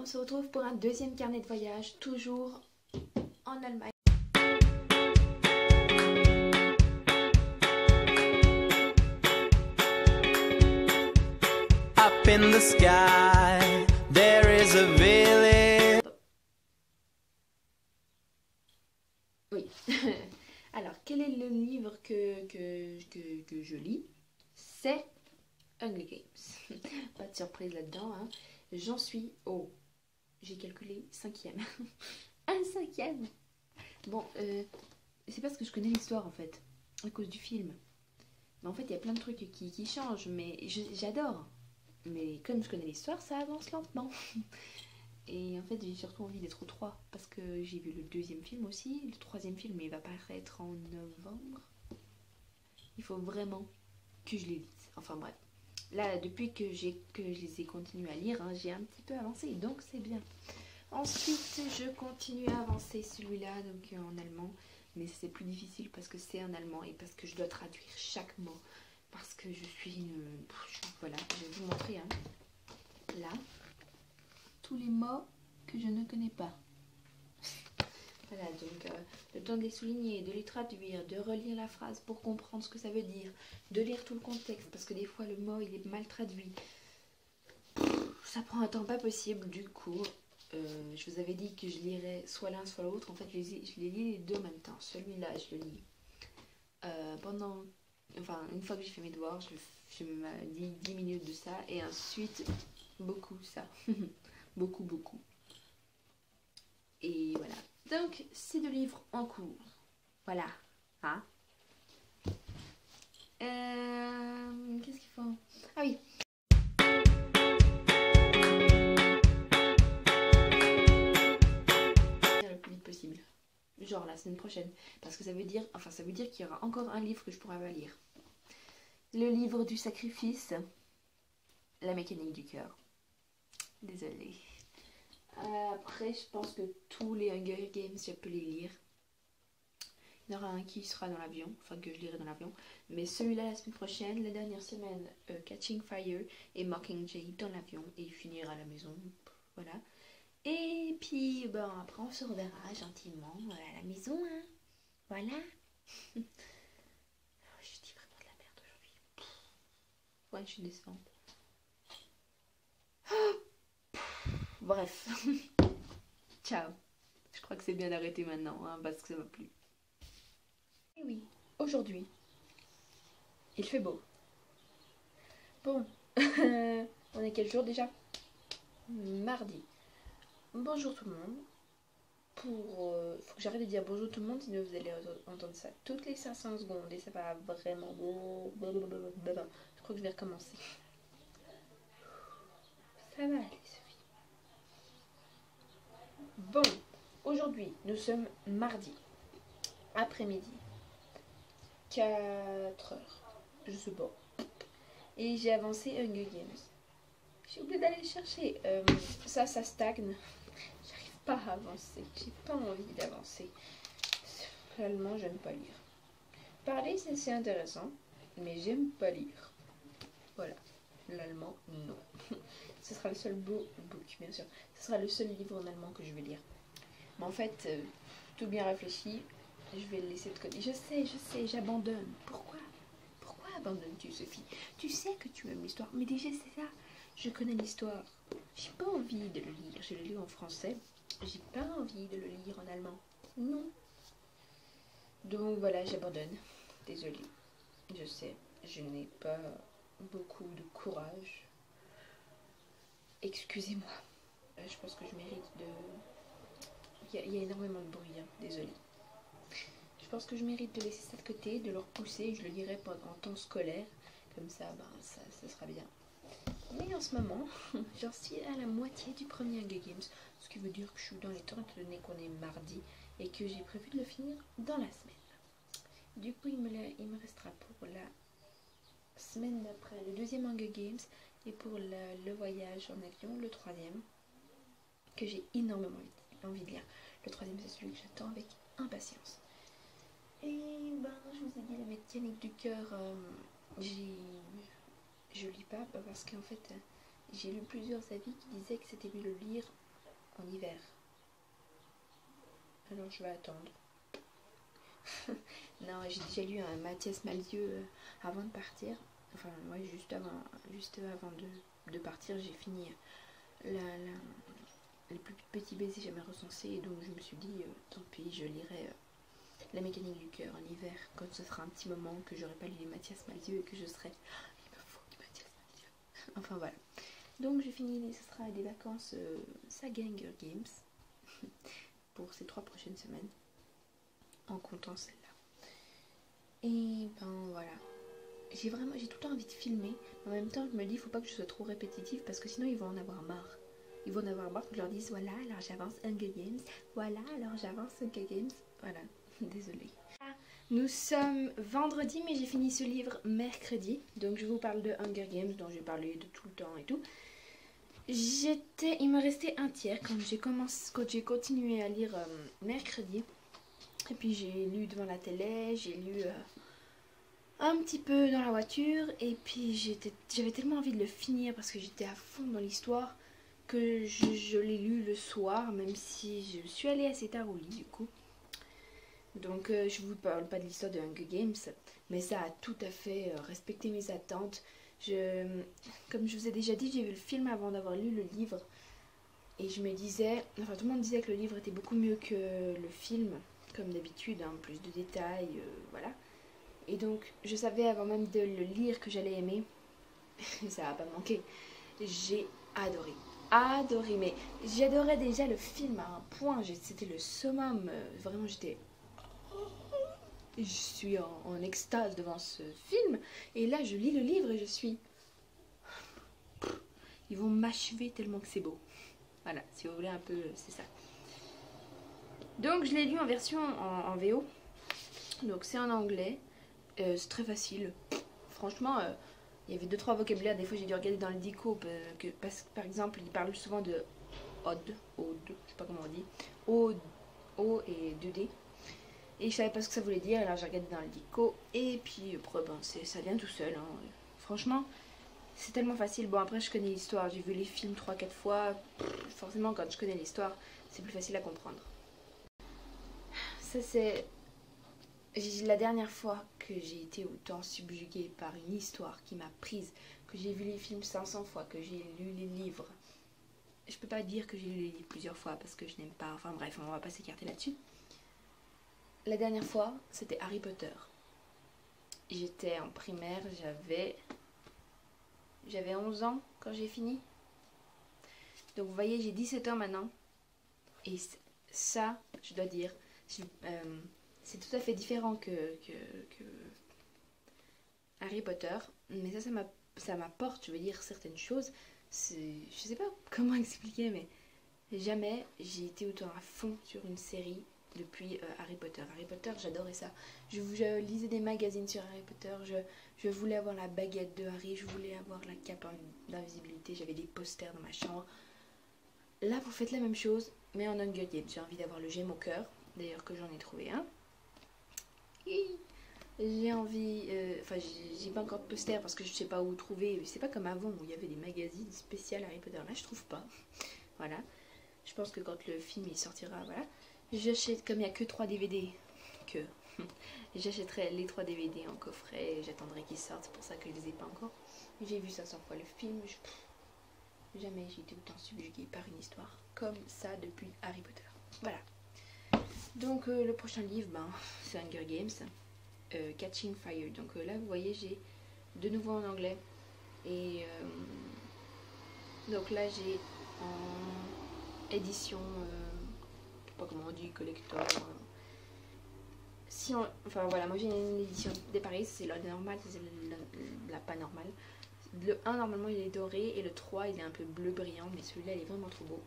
on se retrouve pour un deuxième carnet de voyage, toujours en Allemagne. Up in the sky, there is a village. Oui. Alors, quel est le livre que je lis? C'est Hunger Games. Pas de surprise là-dedans, hein. J'en suis au... J'ai calculé 5e. Un 5e. Bon, c'est parce que je connais l'histoire en fait, à cause du film. Mais en fait, il y a plein de trucs qui changent, mais j'adore. Mais comme je connais l'histoire, ça avance lentement. Et en fait, j'ai surtout envie d'être au 3, parce que j'ai vu le deuxième film aussi. Le troisième film, il va paraître en novembre. Il faut vraiment que je les lise. Enfin bref. Là, depuis que je les ai continués à lire, hein, j'ai un petit peu avancé, donc c'est bien. Ensuite, je continue à avancer celui-là, donc en allemand. Mais c'est plus difficile parce que c'est en allemand et parce que je dois traduire chaque mot. Parce que je suis une... Voilà, je vais vous montrer, hein. Là, tous les mots que je ne connais pas. Voilà, donc le temps de les souligner, de les traduire, de relire la phrase pour comprendre ce que ça veut dire, de lire tout le contexte, parce que des fois le mot il est mal traduit. Ça prend un temps pas possible, du coup, je vous avais dit que je lirais soit l'un soit l'autre. En fait, je les lis les deux en même temps. Celui-là, je le lis pendant... Enfin, une fois que j'ai fait mes devoirs, je me dis 10 minutes de ça, et ensuite, beaucoup ça. beaucoup. Et voilà. Donc, c'est 2 livres en cours. Voilà. Hein? Qu'est-ce qu'il faut? Ah oui. Le plus vite possible. Genre la semaine prochaine. Parce que ça veut dire qu'il y aura encore un livre que je pourrai pas lire. Le livre du sacrifice. La mécanique du cœur. Désolée. Après, je pense que tous les Hunger Games, je peux les lire. Il y en aura un qui sera dans l'avion, enfin que je lirai dans l'avion. Mais celui-là la semaine prochaine, la dernière semaine, Catching Fire et Mockingjay dans l'avion. Et il finira à la maison. Voilà. Et puis, ben, après on se reverra gentiment à la maison, hein. Voilà. Je dis vraiment de la merde aujourd'hui. Ouais, je suis décevante. Bref. Ciao. Je crois que c'est bien d'arrêter maintenant, hein, parce que ça va plus. Et oui, aujourd'hui, il fait beau. Bon, on est quel jour déjà? Mardi. Bonjour tout le monde. Faut que j'arrête de dire bonjour tout le monde, sinon vous allez entendre ça toutes les 500 secondes et ça va vraiment... Je crois que je vais recommencer. Ça va aller, Sophie. Bon, aujourd'hui, nous sommes mardi, après-midi, 4 heures, je sais pas. Et j'ai avancé Hunger Games. J'ai oublié d'aller le chercher. Ça stagne. J'arrive pas à avancer. J'ai pas envie d'avancer. L'allemand, j'aime pas lire. Parler, c'est intéressant, mais j'aime pas lire. Voilà. L'allemand, non. Ce sera le seul book, bien sûr. Ce sera le seul livre en allemand que je vais lire. Mais en fait, tout bien réfléchi, je vais le laisser de côté. Je sais, j'abandonne. Pourquoi abandonnes-tu, Sophie? Tu sais que tu aimes l'histoire, mais déjà c'est ça. Je connais l'histoire. J'ai pas envie de le lire. Je le lis en français. J'ai pas envie de le lire en allemand. Non. Donc voilà, j'abandonne. Désolée. Je sais, je n'ai pas beaucoup de courage. Excusez-moi. Je pense que je mérite de... Il y a énormément de bruit, hein. Désolée. Je pense que je mérite de laisser ça de côté, de le repousser. Je le lirai en temps scolaire. Comme ça, ben, ça sera bien. Mais en ce moment, j'en suis à la moitié du premier Hunger Games. Ce qui veut dire que je suis dans les temps, étant donné qu'on est mardi. Et que j'ai prévu de le finir dans la semaine. Du coup, il me restera pour la semaine d'après le deuxième Hunger Games. Et pour le voyage en avion, le troisième. Que j'ai énormément envie de lire. Le troisième, c'est celui que j'attends avec impatience. Et ben, je vous ai dit, la mécanique du cœur, je lis pas parce qu'en fait, j'ai lu plusieurs avis qui disaient que c'était mieux de le lire en hiver. Alors je vais attendre. Non, j'ai déjà lu un Mathias Malzieu avant de partir. Enfin, ouais, juste avant de partir, j'ai fini les plus petits baisers jamais recensés. Et donc je me suis dit, tant pis, je lirai La mécanique du cœur en hiver, quand ce sera un petit moment que j'aurai pas lu les Mathias Malzieu et que je serai... Il me faut du Mathias Malzieu. Enfin voilà. Donc j'ai fini, ce sera des vacances saga Hunger Games pour ces 3 prochaines semaines, en comptant celle-là. Et ben voilà. J'ai tout le temps envie de filmer, mais en même temps je me dis il faut pas que je sois trop répétitive parce que sinon ils vont en avoir marre. Ils vont en avoir marre que je leur dise voilà alors j'avance Hunger Games, voilà alors j'avance Hunger Games, voilà, désolée. Nous sommes vendredi mais j'ai fini ce livre mercredi, donc je vous parle de Hunger Games dont j'ai parlé de tout le temps et tout. Il me restait un tiers quand j'ai continué à lire mercredi. Et puis j'ai lu devant la télé, j'ai lu un petit peu dans la voiture. Et puis j'avais tellement envie de le finir parce que j'étais à fond dans l'histoire que je l'ai lu le soir, même si je suis allée assez tard au lit du coup. Donc je vous parle pas de l'histoire de Hunger Games, mais ça a tout à fait respecté mes attentes. Comme je vous ai déjà dit, j'ai vu le film avant d'avoir lu le livre. Et je me disais, enfin tout le monde disait que le livre était beaucoup mieux que le film, comme d'habitude, hein, plus de détails, voilà. Et donc je savais avant même de le lire que j'allais aimer. Ça va pas manquer. J'ai adoré, mais j'adorais déjà le film à un point, c'était le summum, vraiment je suis en extase devant ce film, et là je lis le livre et je suis... Ils vont m'achever tellement que c'est beau. Voilà, si vous voulez un peu, c'est ça. Donc je l'ai lu en version en VO, donc c'est en anglais, c'est très facile. Franchement, il y avait 2-3 vocabulaires, des fois j'ai dû regarder dans le dico, parce que par exemple, il parle souvent de odd, je sais pas comment on dit, O et 2D. Et je savais pas ce que ça voulait dire, alors j'ai regardé dans le dico, et puis après, ben, ça vient tout seul. Hein. Franchement, c'est tellement facile. Bon, après, je connais l'histoire, j'ai vu les films 3-4 fois. Forcément, quand je connais l'histoire, c'est plus facile à comprendre. Ça, c'est la dernière fois que j'ai été autant subjuguée par une histoire qui m'a prise, que j'ai vu les films 500 fois, que j'ai lu les livres. Je peux pas dire que j'ai lu les livres plusieurs fois parce que je n'aime pas, enfin bref, on va pas s'écarter là-dessus. La dernière fois, c'était Harry Potter. J'étais en primaire, j'avais 11 ans quand j'ai fini. Donc vous voyez, j'ai 17 ans maintenant. Et ça, je dois dire, c'est tout à fait différent que Harry Potter. Mais ça m'apporte, je veux dire, certaines choses. Je sais pas comment expliquer, mais jamais j'ai été autant à fond sur une série depuis Harry Potter. Harry Potter, j'adorais ça. Je lisais des magazines sur Harry Potter, je voulais avoir la baguette de Harry, je voulais avoir la cape d'invisibilité, j'avais des posters dans ma chambre. Là, vous faites la même chose, mais en Hunger Games. J'ai envie d'avoir le gemme au cœur, d'ailleurs que j'en ai trouvé un. J'ai envie, j'ai pas encore de poster parce que je sais pas où trouver. C'est pas comme avant où il y avait des magazines spéciaux Harry Potter. Là, je trouve pas. Voilà. Je pense que quand le film il sortira, voilà. J'achète, comme il n'y a que 3 DVD, j'achèterai les 3 DVD en coffret et j'attendrai qu'ils sortent, c'est pour ça que je les ai pas encore. J'ai vu ça 100 fois le film, jamais j'ai été autant subjuguée par une histoire comme ça depuis Harry Potter. Voilà. Donc le prochain livre, c'est Hunger Games, Catching Fire. Donc là vous voyez j'ai de nouveau en anglais et donc là j'ai en édition... pas comment on dit, collector. Enfin voilà, moi j'ai une édition dépareille, c'est la normale, c'est la pas normale. Le 1 normalement il est doré et le 3 il est un peu bleu brillant, mais celui-là il est vraiment trop beau.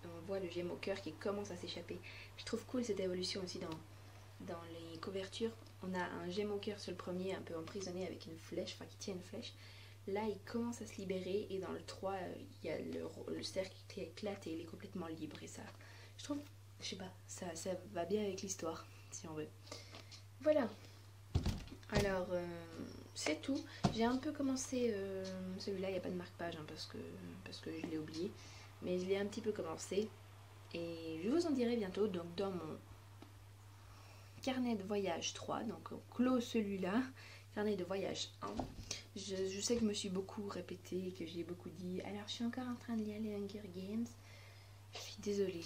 On voit le gemme au cœur qui commence à s'échapper. Je trouve cool cette évolution aussi dans les couvertures. On a un gemme au cœur sur le premier, un peu emprisonné avec une flèche, enfin qui tient une flèche. Là il commence à se libérer et dans le 3 il y a le cercle qui éclate et il est complètement libre et ça, je trouve... Je sais pas, ça va bien avec l'histoire, si on veut. Voilà. Alors, c'est tout. J'ai un peu commencé celui-là, il n'y a pas de marque-page, hein, parce que je l'ai oublié. Mais je l'ai un petit peu commencé. Et je vous en dirai bientôt, donc dans mon carnet de voyage 3, donc on clôt celui-là, carnet de voyage 1. Je sais que je me suis beaucoup répétée, que j'ai beaucoup dit, alors je suis encore en train de lire les Hunger Games. Je suis désolée.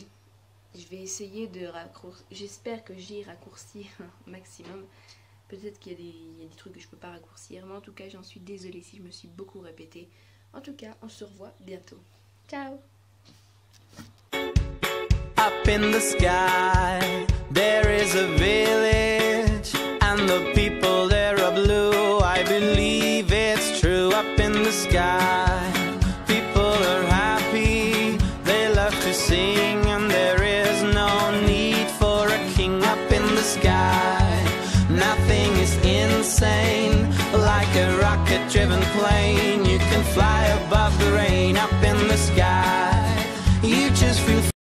Je vais essayer de raccourcir, j'espère que j'ai raccourci un maximum. Peut-être qu'il y a des trucs que je peux pas raccourcir, mais en tout cas j'en suis désolée si je me suis beaucoup répétée. En tout cas, on se revoit bientôt. Ciao! Up in the sky, there is a village, and the people there are blue. I believe it's true. Up in the sky, people are happy, they love to sing, and there is no need for a king. Up in the sky, nothing is insane, like a rocket-driven plane. You can fly above the rain. Up in the sky, you just feel